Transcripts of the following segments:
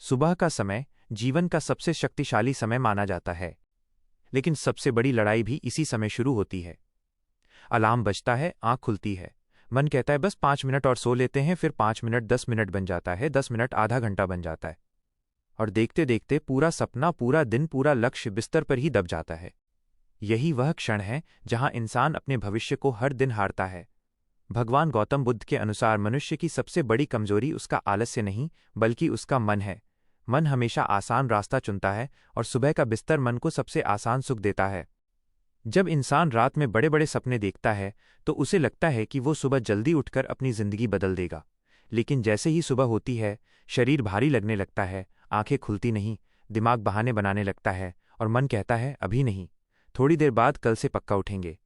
सुबह का समय जीवन का सबसे शक्तिशाली समय माना जाता है, लेकिन सबसे बड़ी लड़ाई भी इसी समय शुरू होती है। अलार्म बजता है, आंख खुलती है, मन कहता है बस 5 मिनट और सो लेते हैं, फिर 5 मिनट 10 मिनट बन जाता है, 10 मिनट आधा घंटा बन जाता है, और देखते देखते पूरा सपना, पूरा दिन, पूरा लक्ष्य बिस्तर पर ही दब जाता है। यही वह क्षण है जहां इंसान अपने भविष्य को हर दिन हारता है। भगवान गौतम बुद्ध के अनुसार मनुष्य की सबसे बड़ी कमजोरी उसका आलस्य नहीं, बल्कि उसका मन है। मन हमेशा आसान रास्ता चुनता है, और सुबह का बिस्तर मन को सबसे आसान सुख देता है। जब इंसान रात में बड़े बड़े सपने देखता है तो उसे लगता है कि वो सुबह जल्दी उठकर अपनी जिंदगी बदल देगा, लेकिन जैसे ही सुबह होती है, शरीर भारी लगने लगता है, आंखें खुलती नहीं, दिमाग बहाने बनाने लगता है, और मन कहता है अभी नहीं, थोड़ी देर बाद, कल से पक्का उठेंगे।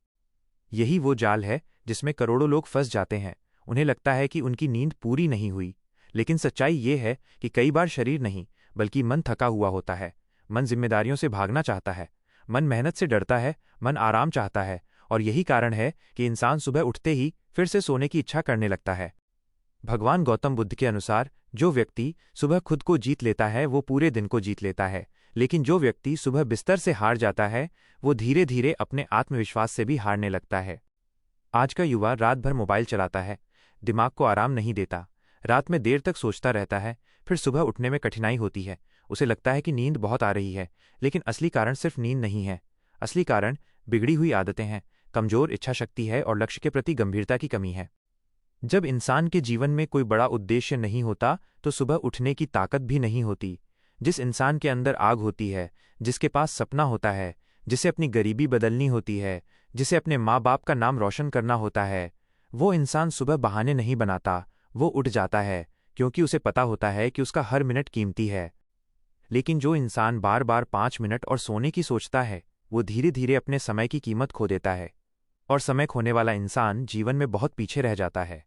यही वो जाल है जिसमें करोड़ों लोग फंस जाते हैं। उन्हें लगता है कि उनकी नींद पूरी नहीं हुई, लेकिन सच्चाई ये है कि कई बार शरीर नहीं, बल्कि मन थका हुआ होता है। मन जिम्मेदारियों से भागना चाहता है, मन मेहनत से डरता है, मन आराम चाहता है, और यही कारण है कि इंसान सुबह उठते ही फिर से सोने की इच्छा करने लगता है। भगवान गौतम बुद्ध के अनुसार जो व्यक्ति सुबह खुद को जीत लेता है वो पूरे दिन को जीत लेता है, लेकिन जो व्यक्ति सुबह बिस्तर से हार जाता है वो धीरे धीरे अपने आत्मविश्वास से भी हारने लगता है। आज का युवा रात भर मोबाइल चलाता है, दिमाग को आराम नहीं देता, रात में देर तक सोचता रहता है, फिर सुबह उठने में कठिनाई होती है। उसे लगता है कि नींद बहुत आ रही है, लेकिन असली कारण सिर्फ नींद नहीं है। असली कारण बिगड़ी हुई आदतें हैं, कमजोर इच्छा शक्ति है, और लक्ष्य के प्रति गंभीरता की कमी है। जब इंसान के जीवन में कोई बड़ा उद्देश्य नहीं होता तो सुबह उठने की ताकत भी नहीं होती। जिस इंसान के अंदर आग होती है, जिसके पास सपना होता है, जिसे अपनी गरीबी बदलनी होती है, जिसे अपने माँ बाप का नाम रोशन करना होता है, वो इंसान सुबह बहाने नहीं बनाता, वो उठ जाता है, क्योंकि उसे पता होता है कि उसका हर मिनट कीमती है। लेकिन जो इंसान बार बार 5 मिनट और सोने की सोचता है, वो धीरे धीरे अपने समय की कीमत खो देता है, और समय खोने वाला इंसान जीवन में बहुत पीछे रह जाता है।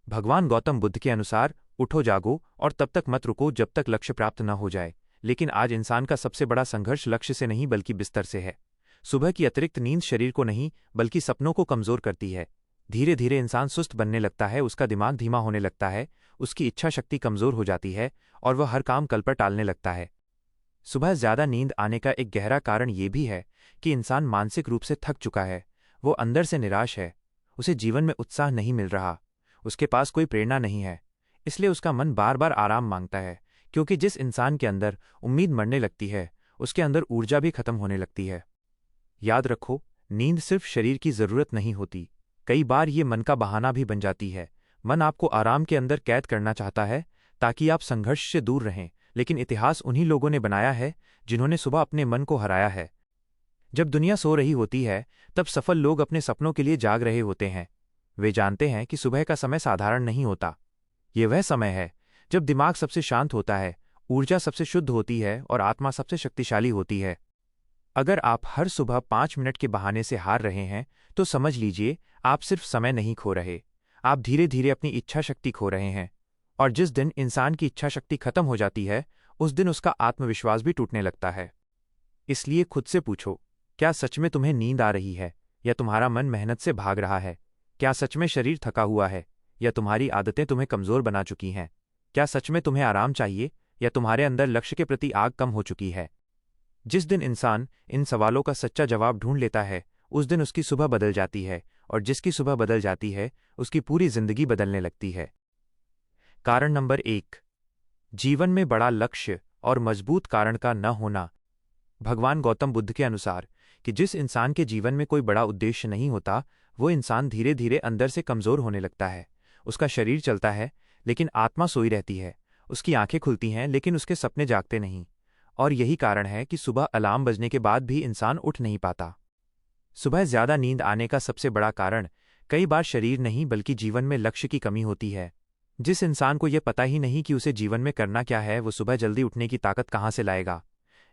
भगवान गौतम बुद्ध के अनुसार उठो, जागो, और तब तक मत रुको जब तक लक्ष्य प्राप्त न हो जाए। लेकिन आज इंसान का सबसे बड़ा संघर्ष लक्ष्य से नहीं बल्कि बिस्तर से है। सुबह की अतिरिक्त नींद शरीर को नहीं बल्कि सपनों को कमजोर करती है। धीरे धीरे इंसान सुस्त बनने लगता है, उसका दिमाग धीमा होने लगता है, उसकी इच्छा शक्ति कमजोर हो जाती है, और वह हर काम कल पर टालने लगता है। सुबह ज्यादा नींद आने का एक गहरा कारण ये भी है कि इंसान मानसिक रूप से थक चुका है, वो अंदर से निराश है, उसे जीवन में उत्साह नहीं मिल रहा, उसके पास कोई प्रेरणा नहीं है, इसलिए उसका मन बार बार आराम मांगता है। क्योंकि जिस इंसान के अंदर उम्मीद मरने लगती है, उसके अंदर ऊर्जा भी खत्म होने लगती है। याद रखो, नींद सिर्फ शरीर की जरूरत नहीं होती, कई बार ये मन का बहाना भी बन जाती है। मन आपको आराम के अंदर कैद करना चाहता है ताकि आप संघर्ष से दूर रहें, लेकिन इतिहास उन्हीं लोगों ने बनाया है जिन्होंने सुबह अपने मन को हराया है। जब दुनिया सो रही होती है तब सफल लोग अपने सपनों के लिए जाग रहे होते हैं। वे जानते हैं कि सुबह का समय साधारण नहीं होता, ये वह समय है जब दिमाग सबसे शांत होता है, ऊर्जा सबसे शुद्ध होती है, और आत्मा सबसे शक्तिशाली होती है। अगर आप हर सुबह 5 मिनट के बहाने से हार रहे हैं तो समझ लीजिए आप सिर्फ समय नहीं खो रहे, आप धीरे धीरे अपनी इच्छा शक्ति खो रहे हैं। और जिस दिन इंसान की इच्छा शक्ति खत्म हो जाती है उस दिन उसका आत्मविश्वास भी टूटने लगता है। इसलिए खुद से पूछो, क्या सच में तुम्हें नींद आ रही है, या तुम्हारा मन मेहनत से भाग रहा है? क्या सच में शरीर थका हुआ है, या तुम्हारी आदतें तुम्हें कमजोर बना चुकी हैं? क्या सच में तुम्हें आराम चाहिए, या तुम्हारे अंदर लक्ष्य के प्रति आग कम हो चुकी है? जिस दिन इंसान इन सवालों का सच्चा जवाब ढूंढ लेता है उस दिन उसकी सुबह बदल जाती है, और जिसकी सुबह बदल जाती है उसकी पूरी जिंदगी बदलने लगती है। कारण नंबर 1, जीवन में बड़ा लक्ष्य और मजबूत कारण का न होना। भगवान गौतम बुद्ध के अनुसार कि जिस इंसान के जीवन में कोई बड़ा उद्देश्य नहीं होता वो इंसान धीरे धीरे अंदर से कमजोर होने लगता है। उसका शरीर चलता है लेकिन आत्मा सोई रहती है, उसकी आंखें खुलती हैं लेकिन उसके सपने जागते नहीं। और यही कारण है कि सुबह अलार्म बजने के बाद भी इंसान उठ नहीं पाता। सुबह ज्यादा नींद आने का सबसे बड़ा कारण कई बार शरीर नहीं बल्कि जीवन में लक्ष्य की कमी होती है। जिस इंसान को यह पता ही नहीं कि उसे जीवन में करना क्या है, वो सुबह जल्दी उठने की ताकत कहाँ से लाएगा?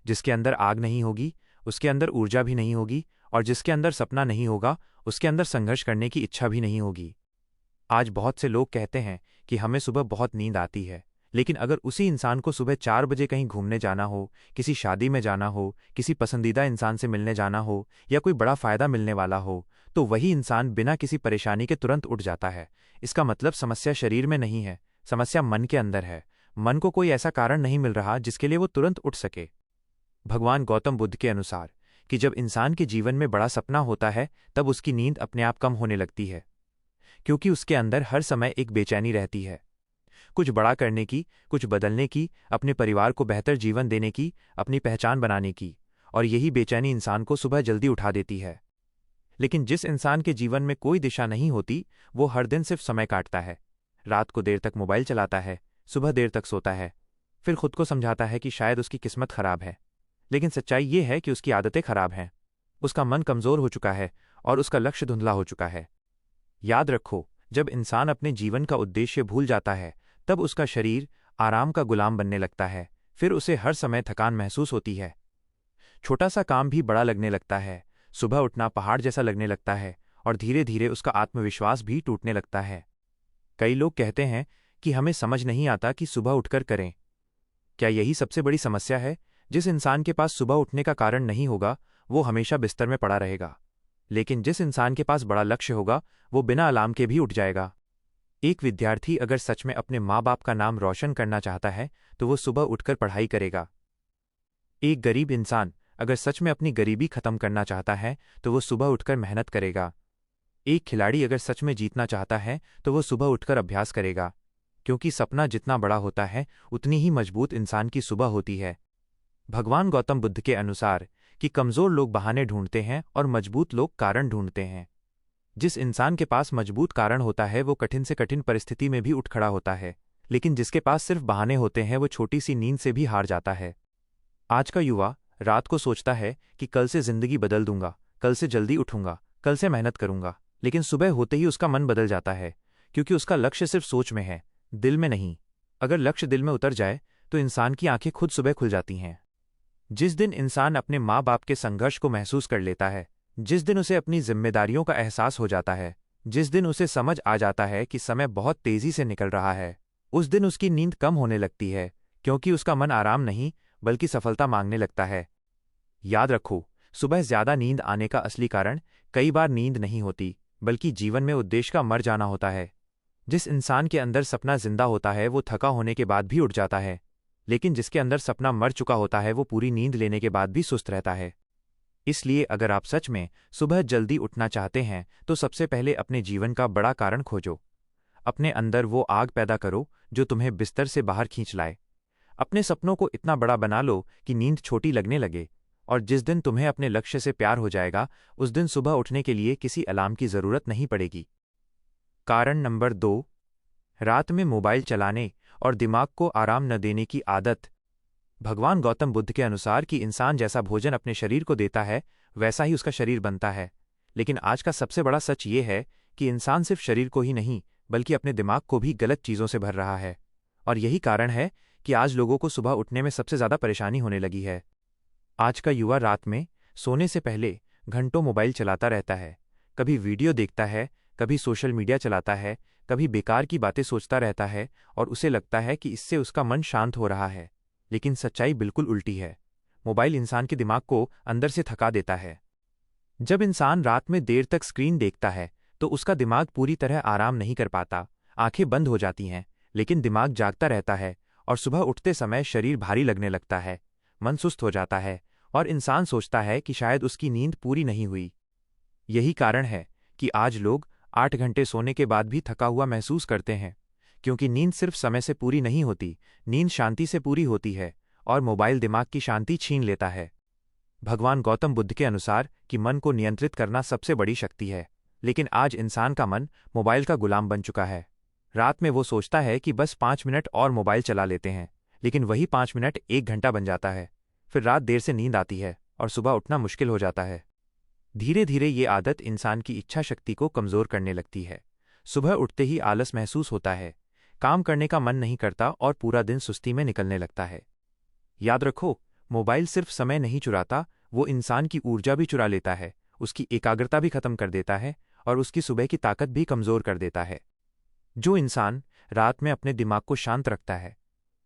जिसके अंदर आग नहीं होगी उसके अंदर ऊर्जा भी नहीं होगी, और जिसके अंदर सपना नहीं होगा उसके अंदर संघर्ष करने की इच्छा भी नहीं होगी। आज बहुत से लोग कहते हैं कि हमें सुबह बहुत नींद आती है, लेकिन अगर उसी इंसान को सुबह 4 बजे कहीं घूमने जाना हो, किसी शादी में जाना हो, किसी पसंदीदा इंसान से मिलने जाना हो, या कोई बड़ा फायदा मिलने वाला हो, तो वही इंसान बिना किसी परेशानी के तुरंत उठ जाता है। इसका मतलब समस्या शरीर में नहीं है, समस्या मन के अंदर है। मन को कोई ऐसा कारण नहीं मिल रहा जिसके लिए वो तुरंत उठ सके। भगवान गौतम बुद्ध के अनुसार कि जब इंसान के जीवन में बड़ा सपना होता है तब उसकी नींद अपने आप कम होने लगती है, क्योंकि उसके अंदर हर समय एक बेचैनी रहती है, कुछ बड़ा करने की, कुछ बदलने की, अपने परिवार को बेहतर जीवन देने की, अपनी पहचान बनाने की, और यही बेचैनी इंसान को सुबह जल्दी उठा देती है। लेकिन जिस इंसान के जीवन में कोई दिशा नहीं होती, वो हर दिन सिर्फ समय काटता है, रात को देर तक मोबाइल चलाता है, सुबह देर तक सोता है, फिर खुद को समझाता है कि शायद उसकी किस्मत खराब है। लेकिन सच्चाई ये है कि उसकी आदतें खराब हैं, उसका मन कमजोर हो चुका है और उसका लक्ष्य धुंधला हो चुका है। याद रखो, जब इंसान अपने जीवन का उद्देश्य भूल जाता है तब उसका शरीर आराम का गुलाम बनने लगता है, फिर उसे हर समय थकान महसूस होती है, छोटा सा काम भी बड़ा लगने लगता है, सुबह उठना पहाड़ जैसा लगने लगता है, और धीरे धीरे उसका आत्मविश्वास भी टूटने लगता है। कई लोग कहते हैं कि हमें समझ नहीं आता कि सुबह उठकर करें। क्या यही सबसे बड़ी समस्या है? जिस इंसान के पास सुबह उठने का कारण नहीं होगा वो हमेशा बिस्तर में पड़ा रहेगा, लेकिन जिस इंसान के पास बड़ा लक्ष्य होगा वो बिना अलार्म के भी उठ जाएगा। एक विद्यार्थी अगर सच में अपने माँ बाप का नाम रोशन करना चाहता है तो वो सुबह उठकर पढ़ाई करेगा। एक गरीब इंसान अगर सच में अपनी गरीबी खत्म करना चाहता है तो वो सुबह उठकर मेहनत करेगा। एक खिलाड़ी अगर सच में जीतना चाहता है तो वो सुबह उठकर अभ्यास करेगा, क्योंकि सपना जितना बड़ा होता है उतनी ही मजबूत इंसान की सुबह होती है। भगवान गौतम बुद्ध के अनुसार कि कमजोर लोग बहाने ढूंढते हैं और मजबूत लोग कारण ढूंढते हैं। जिस इंसान के पास मजबूत कारण होता है वो कठिन से कठिन परिस्थिति में भी उठ खड़ा होता है, लेकिन जिसके पास सिर्फ बहाने होते हैं वो छोटी सी नींद से भी हार जाता है। आज का युवा रात को सोचता है कि कल से जिंदगी बदल दूंगा, कल से जल्दी उठूंगा, कल से मेहनत करूंगा, लेकिन सुबह होते ही उसका मन बदल जाता है, क्योंकि उसका लक्ष्य सिर्फ सोच में है, दिल में नहीं। अगर लक्ष्य दिल में उतर जाए तो इंसान की आंखें खुद सुबह खुल जाती हैं। जिस दिन इंसान अपने माँ बाप के संघर्ष को महसूस कर लेता है, जिस दिन उसे अपनी जिम्मेदारियों का एहसास हो जाता है, जिस दिन उसे समझ आ जाता है कि समय बहुत तेजी से निकल रहा है, उस दिन उसकी नींद कम होने लगती है, क्योंकि उसका मन आराम नहीं बल्कि सफलता मांगने लगता है। याद रखो, सुबह ज्यादा नींद आने का असली कारण कई बार नींद नहीं होती, बल्कि जीवन में उद्देश्य का मर जाना होता है। जिस इंसान के अंदर सपना जिंदा होता है वो थका होने के बाद भी उठ जाता है, लेकिन जिसके अंदर सपना मर चुका होता है वो पूरी नींद लेने के बाद भी सुस्त रहता है। इसलिए अगर आप सच में सुबह जल्दी उठना चाहते हैं तो सबसे पहले अपने जीवन का बड़ा कारण खोजो। अपने अंदर वो आग पैदा करो जो तुम्हें बिस्तर से बाहर खींच लाए। अपने सपनों को इतना बड़ा बना लो कि नींद छोटी लगने लगे, और जिस दिन तुम्हें अपने लक्ष्य से प्यार हो जाएगा उस दिन सुबह उठने के लिए किसी अलार्म की जरूरत नहीं पड़ेगी। कारण नंबर 2, रात में मोबाइल चलाने और दिमाग को आराम न देने की आदत। भगवान गौतम बुद्ध के अनुसार कि इंसान जैसा भोजन अपने शरीर को देता है वैसा ही उसका शरीर बनता है, लेकिन आज का सबसे बड़ा सच ये है कि इंसान सिर्फ शरीर को ही नहीं बल्कि अपने दिमाग को भी गलत चीज़ों से भर रहा है, और यही कारण है कि आज लोगों को सुबह उठने में सबसे ज़्यादा परेशानी होने लगी है। आज का युवा रात में सोने से पहले घंटों मोबाइल चलाता रहता है, कभी वीडियो देखता है, कभी सोशल मीडिया चलाता है, कभी बेकार की बातें सोचता रहता है, और उसे लगता है कि इससे उसका मन शांत हो रहा है। लेकिन सच्चाई बिल्कुल उल्टी है। मोबाइल इंसान के दिमाग को अंदर से थका देता है। जब इंसान रात में देर तक स्क्रीन देखता है तो उसका दिमाग पूरी तरह आराम नहीं कर पाता, आंखें बंद हो जाती हैं, लेकिन दिमाग जागता रहता है, और सुबह उठते समय शरीर भारी लगने लगता है, मन सुस्त हो जाता है, और इंसान सोचता है कि शायद उसकी नींद पूरी नहीं हुई। यही कारण है कि आज लोग 8 घंटे सोने के बाद भी थका हुआ महसूस करते हैं, क्योंकि नींद सिर्फ समय से पूरी नहीं होती, नींद शांति से पूरी होती है, और मोबाइल दिमाग की शांति छीन लेता है। भगवान गौतम बुद्ध के अनुसार कि मन को नियंत्रित करना सबसे बड़ी शक्ति है, लेकिन आज इंसान का मन मोबाइल का गुलाम बन चुका है। रात में वो सोचता है कि बस 5 मिनट और मोबाइल चला लेते हैं, लेकिन वही 5 मिनट 1 घंटा बन जाता है, फिर रात देर से नींद आती है और सुबह उठना मुश्किल हो जाता है। धीरे धीरे ये आदत इंसान की इच्छा शक्ति को कमजोर करने लगती है। सुबह उठते ही आलस महसूस होता है, काम करने का मन नहीं करता और पूरा दिन सुस्ती में निकलने लगता है। याद रखो, मोबाइल सिर्फ समय नहीं चुराता, वो इंसान की ऊर्जा भी चुरा लेता है, उसकी एकाग्रता भी खत्म कर देता है, और उसकी सुबह की ताकत भी कमजोर कर देता है। जो इंसान रात में अपने दिमाग को शांत रखता है,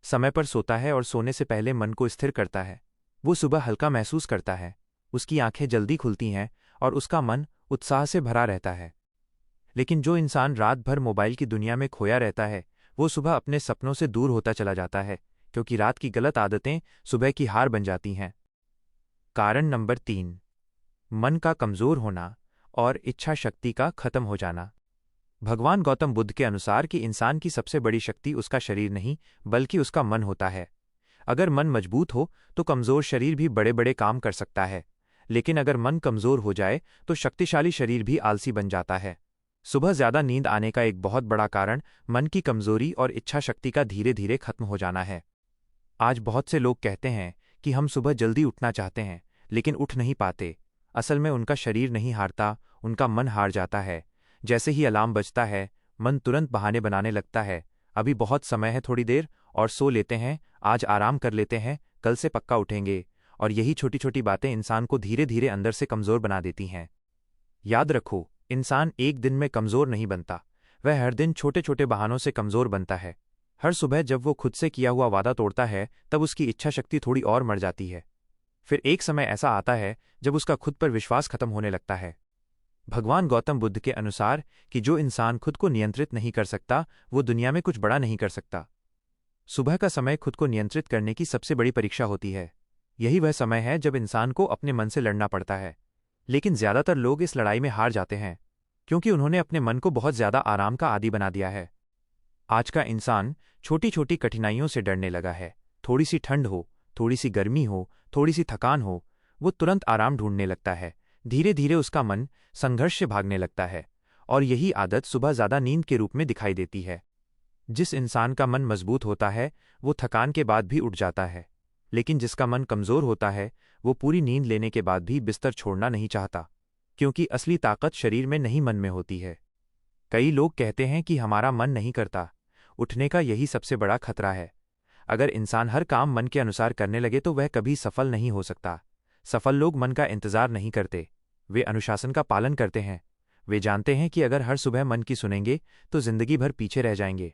समय पर सोता है और सोने से पहले मन को स्थिर करता है, वो सुबह हल्का महसूस करता है, उसकी आंखें जल्दी खुलती हैं और उसका मन उत्साह से भरा रहता है। लेकिन जो इंसान रात भर मोबाइल की दुनिया में खोया रहता है वो सुबह अपने सपनों से दूर होता चला जाता है, क्योंकि रात की गलत आदतें सुबह की हार बन जाती हैं। कारण नंबर 3, मन का कमजोर होना और इच्छा शक्ति का खत्म हो जाना। भगवान गौतम बुद्ध के अनुसार कि इंसान की सबसे बड़ी शक्ति उसका शरीर नहीं, बल्कि उसका मन होता है। अगर मन मजबूत हो तो कमजोर शरीर भी बड़े बड़े काम कर सकता है, लेकिन अगर मन कमजोर हो जाए तो शक्तिशाली शरीर भी आलसी बन जाता है। सुबह ज्यादा नींद आने का एक बहुत बड़ा कारण मन की कमजोरी और इच्छा शक्ति का धीरे धीरे खत्म हो जाना है। आज बहुत से लोग कहते हैं कि हम सुबह जल्दी उठना चाहते हैं, लेकिन उठ नहीं पाते। असल में उनका शरीर नहीं हारता, उनका मन हार जाता है। जैसे ही अलार्म बजता है, मन तुरंत बहाने बनाने लगता है। अभी बहुत समय है, थोड़ी देर और सो लेते हैं, आज आराम कर लेते हैं, कल से पक्का उठेंगे। और यही छोटी छोटी बातें इंसान को धीरे धीरे अंदर से कमजोर बना देती हैं। याद रखो, इंसान एक दिन में कमजोर नहीं बनता, वह हर दिन छोटे छोटे बहानों से कमजोर बनता है। हर सुबह जब वो खुद से किया हुआ वादा तोड़ता है, तब उसकी इच्छा शक्ति थोड़ी और मर जाती है। फिर एक समय ऐसा आता है जब उसका खुद पर विश्वास खत्म होने लगता है। भगवान गौतम बुद्ध के अनुसार कि जो इंसान खुद को नियंत्रित नहीं कर सकता, वो दुनिया में कुछ बड़ा नहीं कर सकता। सुबह का समय खुद को नियंत्रित करने की सबसे बड़ी परीक्षा होती है। यही वह समय है जब इंसान को अपने मन से लड़ना पड़ता है। लेकिन ज्यादातर लोग इस लड़ाई में हार जाते हैं, क्योंकि उन्होंने अपने मन को बहुत ज्यादा आराम का आदी बना दिया है। आज का इंसान छोटी छोटी कठिनाइयों से डरने लगा है। थोड़ी सी ठंड हो, थोड़ी सी गर्मी हो, थोड़ी सी थकान हो, वो तुरंत आराम ढूंढने लगता है। धीरे धीरे उसका मन संघर्ष से भागने लगता है, और यही आदत सुबह ज्यादा नींद के रूप में दिखाई देती है। जिस इंसान का मन मजबूत होता है, वो थकान के बाद भी उठ जाता है, लेकिन जिसका मन कमजोर होता है, वो पूरी नींद लेने के बाद भी बिस्तर छोड़ना नहीं चाहता, क्योंकि असली ताकत शरीर में नहीं, मन में होती है। कई लोग कहते हैं कि हमारा मन नहीं करता। उठने का यही सबसे बड़ा खतरा है। अगर इंसान हर काम मन के अनुसार करने लगे तो वह कभी सफल नहीं हो सकता। सफल लोग मन का इंतजार नहीं करते, वे अनुशासन का पालन करते हैं। वे जानते हैं कि अगर हर सुबह मन की सुनेंगे तो जिंदगी भर पीछे रह जाएंगे।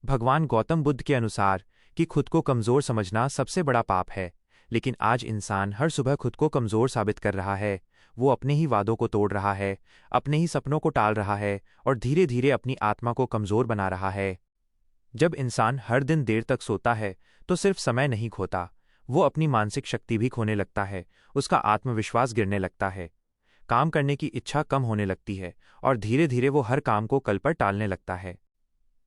भगवान गौतम बुद्ध के अनुसार कि खुद को कमजोर समझना सबसे बड़ा पाप है, लेकिन आज इंसान हर सुबह खुद को कमजोर साबित कर रहा है। वो अपने ही वादों को तोड़ रहा है, अपने ही सपनों को टाल रहा है और धीरे धीरे अपनी आत्मा को कमजोर बना रहा है। जब इंसान हर दिन देर तक सोता है तो सिर्फ समय नहीं खोता, वो अपनी मानसिक शक्ति भी खोने लगता है। उसका आत्मविश्वास गिरने लगता है, काम करने की इच्छा कम होने लगती है और धीरे धीरे वो हर काम को कल पर टालने लगता है।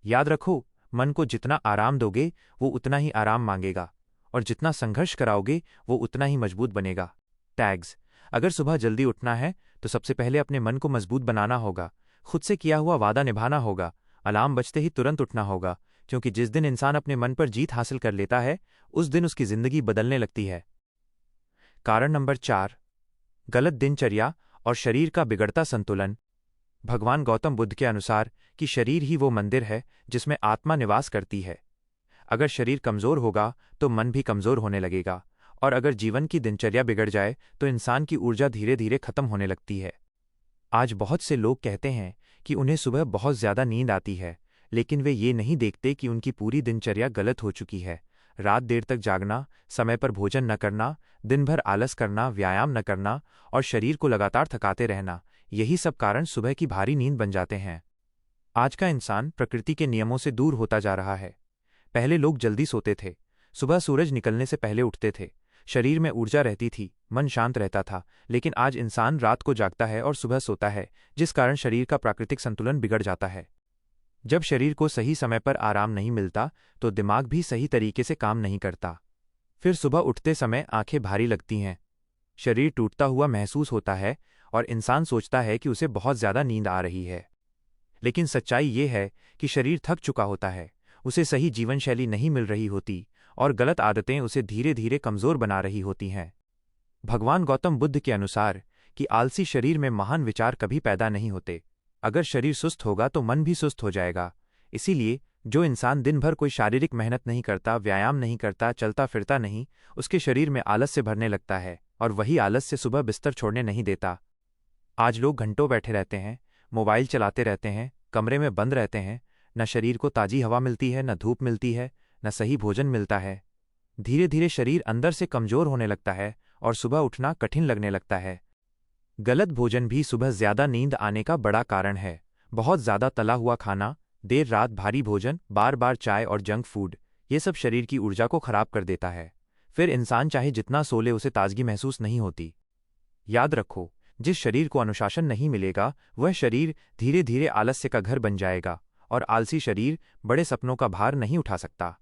याद रखो, मन को जितना आराम दोगे वो उतना ही आराम मांगेगा, और जितना संघर्ष कराओगे वो उतना ही मजबूत बनेगा। टैग्स: अगर सुबह जल्दी उठना है तो सबसे पहले अपने मन को मजबूत बनाना होगा, खुद से किया हुआ वादा निभाना होगा, अलार्म बजते ही तुरंत उठना होगा, क्योंकि जिस दिन इंसान अपने मन पर जीत हासिल कर लेता है, उस दिन उसकी जिंदगी बदलने लगती है। कारण नंबर 4, गलत दिनचर्या और शरीर का बिगड़ता संतुलन। भगवान गौतम बुद्ध के अनुसार कि शरीर ही वो मंदिर है जिसमें आत्मा निवास करती है। अगर शरीर कमजोर होगा तो मन भी कमजोर होने लगेगा, और अगर जीवन की दिनचर्या बिगड़ जाए तो इंसान की ऊर्जा धीरे धीरे खत्म होने लगती है। आज बहुत से लोग कहते हैं कि उन्हें सुबह बहुत ज्यादा नींद आती है, लेकिन वे ये नहीं देखते कि उनकी पूरी दिनचर्या गलत हो चुकी है। रात देर तक जागना, समय पर भोजन न करना, दिन भर आलस करना, व्यायाम न करना और शरीर को लगातार थकाते रहना, यही सब कारण सुबह की भारी नींद बन जाते हैं। आज का इंसान प्रकृति के नियमों से दूर होता जा रहा है। पहले लोग जल्दी सोते थे, सुबह सूरज निकलने से पहले उठते थे, शरीर में ऊर्जा रहती थी, मन शांत रहता था। लेकिन आज इंसान रात को जागता है और सुबह सोता है, जिस कारण शरीर का प्राकृतिक संतुलन बिगड़ जाता है। जब शरीर को सही समय पर आराम नहीं मिलता तो दिमाग भी सही तरीके से काम नहीं करता। फिर सुबह उठते समय आंखें भारी लगती हैं, शरीर टूटता हुआ महसूस होता है और इंसान सोचता है कि उसे बहुत ज्यादा नींद आ रही है। लेकिन सच्चाई ये है कि शरीर थक चुका होता है, उसे सही जीवन शैली नहीं मिल रही होती और गलत आदतें उसे धीरे धीरे कमजोर बना रही होती हैं। भगवान गौतम बुद्ध के अनुसार कि आलसी शरीर में महान विचार कभी पैदा नहीं होते। अगर शरीर सुस्त होगा तो मन भी सुस्त हो जाएगा। इसीलिए जो इंसान दिन भर कोई शारीरिक मेहनत नहीं करता, व्यायाम नहीं करता, चलता फिरता नहीं, उसके शरीर में आलस से भरने लगता है और वही आलस से सुबह बिस्तर छोड़ने नहीं देता। आज लोग घंटों बैठे रहते हैं, मोबाइल चलाते रहते हैं, कमरे में बंद रहते हैं, न शरीर को ताजी हवा मिलती है, न धूप मिलती है, न सही भोजन मिलता है। धीरे धीरे शरीर अंदर से कमजोर होने लगता है और सुबह उठना कठिन लगने लगता है। गलत भोजन भी सुबह ज्यादा नींद आने का बड़ा कारण है। बहुत ज्यादा तला हुआ खाना, देर रात भारी भोजन, बार बार चाय और जंक फूड, ये सब शरीर की ऊर्जा को खराब कर देता है। फिर इंसान चाहे जितना सो ले उसे ताजगी महसूस नहीं होती। याद रखो, जिस शरीर को अनुशासन नहीं मिलेगा वह शरीर धीरे धीरे आलस्य का घर बन जाएगा, और आलसी शरीर बड़े सपनों का भार नहीं उठा सकता।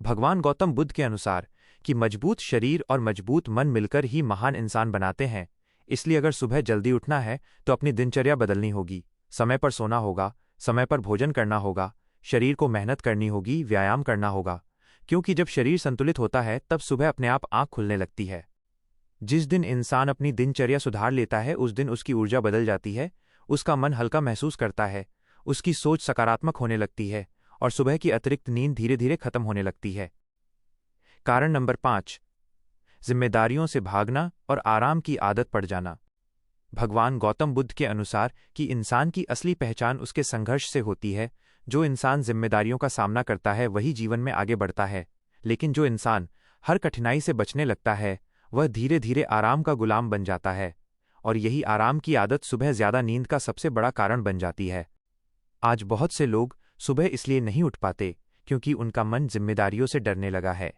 भगवान गौतम बुद्ध के अनुसार कि मजबूत शरीर और मजबूत मन मिलकर ही महान इंसान बनाते हैं। इसलिए अगर सुबह जल्दी उठना है तो अपनी दिनचर्या बदलनी होगी। समय पर सोना होगा, समय पर भोजन करना होगा, शरीर को मेहनत करनी होगी, व्यायाम करना होगा। क्योंकि जब शरीर संतुलित होता है तब सुबह अपने आप आंख खुलने लगती है। जिस दिन इंसान अपनी दिनचर्या सुधार लेता है उस दिन उसकी ऊर्जा बदल जाती है, उसका मन हल्का महसूस करता है, उसकी सोच सकारात्मक होने लगती है और सुबह की अतिरिक्त नींद धीरे धीरे खत्म होने लगती है। कारण नंबर 5, जिम्मेदारियों से भागना और आराम की आदत पड़ जाना। भगवान गौतम बुद्ध के अनुसार कि इंसान की असली पहचान उसके संघर्ष से होती है। जो इंसान जिम्मेदारियों का सामना करता है वही जीवन में आगे बढ़ता है, लेकिन जो इंसान हर कठिनाई से बचने लगता है वह धीरे धीरे आराम का गुलाम बन जाता है, और यही आराम की आदत सुबह ज्यादा नींद का सबसे बड़ा कारण बन जाती है। आज बहुत से लोग सुबह इसलिए नहीं उठ पाते क्योंकि उनका मन जिम्मेदारियों से डरने लगा है।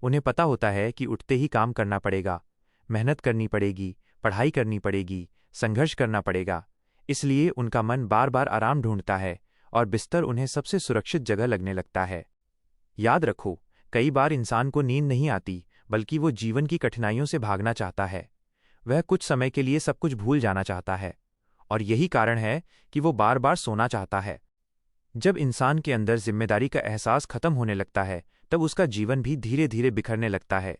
उन्हें पता होता है कि उठते ही काम करना पड़ेगा, मेहनत करनी पड़ेगी, पढ़ाई करनी पड़ेगी, संघर्ष करना पड़ेगा। इसलिए उनका मन बार बार आराम ढूंढता है और बिस्तर उन्हें सबसे सुरक्षित जगह लगने लगता है। याद रखो, कई बार इंसान को नींद नहीं आती बल्कि वो जीवन की कठिनाइयों से भागना चाहता है। वह कुछ समय के लिए सब कुछ भूल जाना चाहता है, और यही कारण है कि वो बार बार सोना चाहता है। जब इंसान के अंदर जिम्मेदारी का एहसास खत्म होने लगता है तब उसका जीवन भी धीरे धीरे बिखरने लगता है।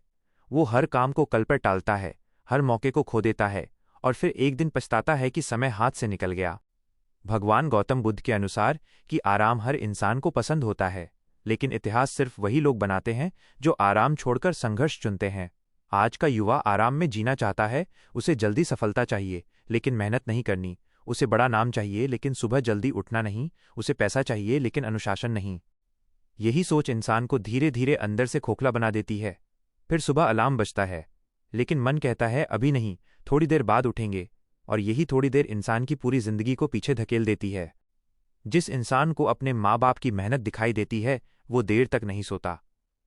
वो हर काम को कल पर टालता है, हर मौके को खो देता है और फिर एक दिन पछताता है कि समय हाथ से निकल गया। भगवान गौतम बुद्ध के अनुसार कि आराम हर इंसान को पसंद होता है, लेकिन इतिहास सिर्फ वही लोग बनाते हैं जो आराम छोड़कर संघर्ष चुनते हैं। आज का युवा आराम में जीना चाहता है। उसे जल्दी सफलता चाहिए लेकिन मेहनत नहीं करनी, उसे बड़ा नाम चाहिए लेकिन सुबह जल्दी उठना नहीं, उसे पैसा चाहिए लेकिन अनुशासन नहीं। यही सोच इंसान को धीरे धीरे अंदर से खोखला बना देती है। फिर सुबह अलार्म बजता है लेकिन मन कहता है अभी नहीं, थोड़ी देर बाद उठेंगे, और यही थोड़ी देर इंसान की पूरी जिंदगी को पीछे धकेल देती है। जिस इंसान को अपने माँ बाप की मेहनत दिखाई देती है वो देर तक नहीं सोता।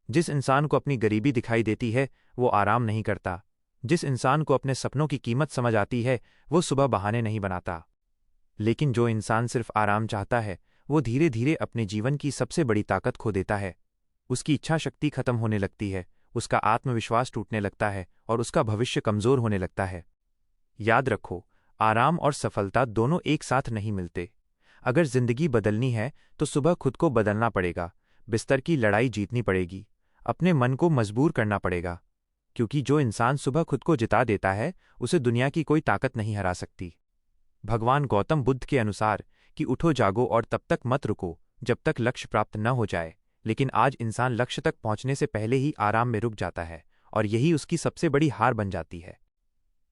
जिस इंसान को अपनी गरीबी दिखाई देती है वो आराम नहीं करता। जिस इंसान को अपने सपनों की कीमत समझ आती है वो सुबह बहाने नहीं बनाता। लेकिन जो इंसान सिर्फ आराम चाहता है वो धीरे धीरे अपने जीवन की सबसे बड़ी ताकत खो देता है। उसकी इच्छा शक्ति खत्म होने लगती है, उसका आत्मविश्वास टूटने लगता है और उसका भविष्य कमजोर होने लगता है। याद रखो, आराम और सफलता दोनों एक साथ नहीं मिलते। अगर जिंदगी बदलनी है तो सुबह खुद को बदलना पड़ेगा, बिस्तर की लड़ाई जीतनी पड़ेगी, अपने मन को मजबूर करना पड़ेगा। क्योंकि जो इंसान सुबह खुद को जिता देता है उसे दुनिया की कोई ताकत नहीं हरा सकती। भगवान गौतम बुद्ध के अनुसार कि उठो जागो और तब तक मत रुको जब तक लक्ष्य प्राप्त न हो जाए। लेकिन आज इंसान लक्ष्य तक पहुंचने से पहले ही आराम में रुक जाता है, और यही उसकी सबसे बड़ी हार बन जाती है।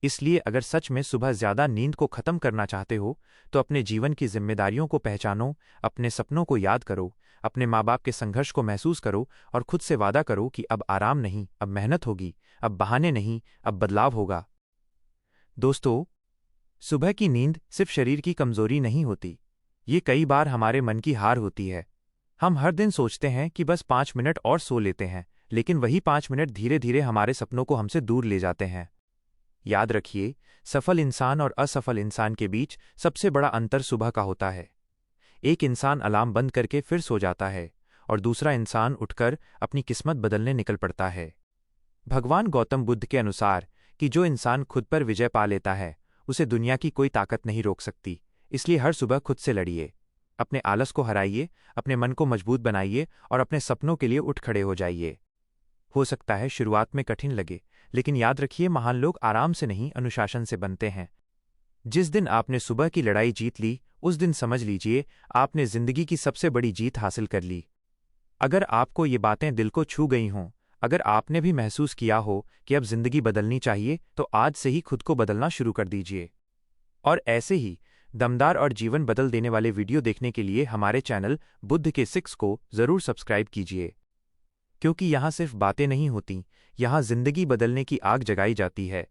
इसलिए अगर सच में सुबह ज्यादा नींद को खत्म करना चाहते हो तो अपने जीवन की जिम्मेदारियों को पहचानो, अपने सपनों को याद करो, अपने माँ बाप के संघर्ष को महसूस करो और खुद से वादा करो कि अब आराम नहीं, अब मेहनत होगी, अब बहाने नहीं, अब बदलाव होगा। दोस्तों, सुबह की नींद सिर्फ शरीर की कमजोरी नहीं होती, ये कई बार हमारे मन की हार होती है। हम हर दिन सोचते हैं कि बस 5 मिनट और सो लेते हैं, लेकिन वही 5 मिनट धीरे धीरे हमारे सपनों को हमसे दूर ले जाते हैं। याद रखिए, सफल इंसान और असफल इंसान के बीच सबसे बड़ा अंतर सुबह का होता है। एक इंसान अलार्म बंद करके फिर सो जाता है और दूसरा इंसान उठकर अपनी किस्मत बदलने निकल पड़ता है। भगवान गौतम बुद्ध के अनुसार कि जो इंसान खुद पर विजय पा लेता है उसे दुनिया की कोई ताकत नहीं रोक सकती। इसलिए हर सुबह खुद से लड़िए, अपने आलस को हराइए, अपने मन को मजबूत बनाइए और अपने सपनों के लिए उठ खड़े हो जाइए। हो सकता है शुरुआत में कठिन लगे, लेकिन याद रखिए, महान लोग आराम से नहीं अनुशासन से बनते हैं। जिस दिन आपने सुबह की लड़ाई जीत ली उस दिन समझ लीजिए आपने जिंदगी की सबसे बड़ी जीत हासिल कर ली। अगर आपको ये बातें दिल को छू गई हों, अगर आपने भी महसूस किया हो कि अब जिंदगी बदलनी चाहिए, तो आज से ही खुद को बदलना शुरू कर दीजिए। और ऐसे ही दमदार और जीवन बदल देने वाले वीडियो देखने के लिए हमारे चैनल बुद्ध के 6 को जरूर सब्सक्राइब कीजिए, क्योंकि यहाँ सिर्फ बातें नहीं होती, यहाँ जिंदगी बदलने की आग जगाई जाती है।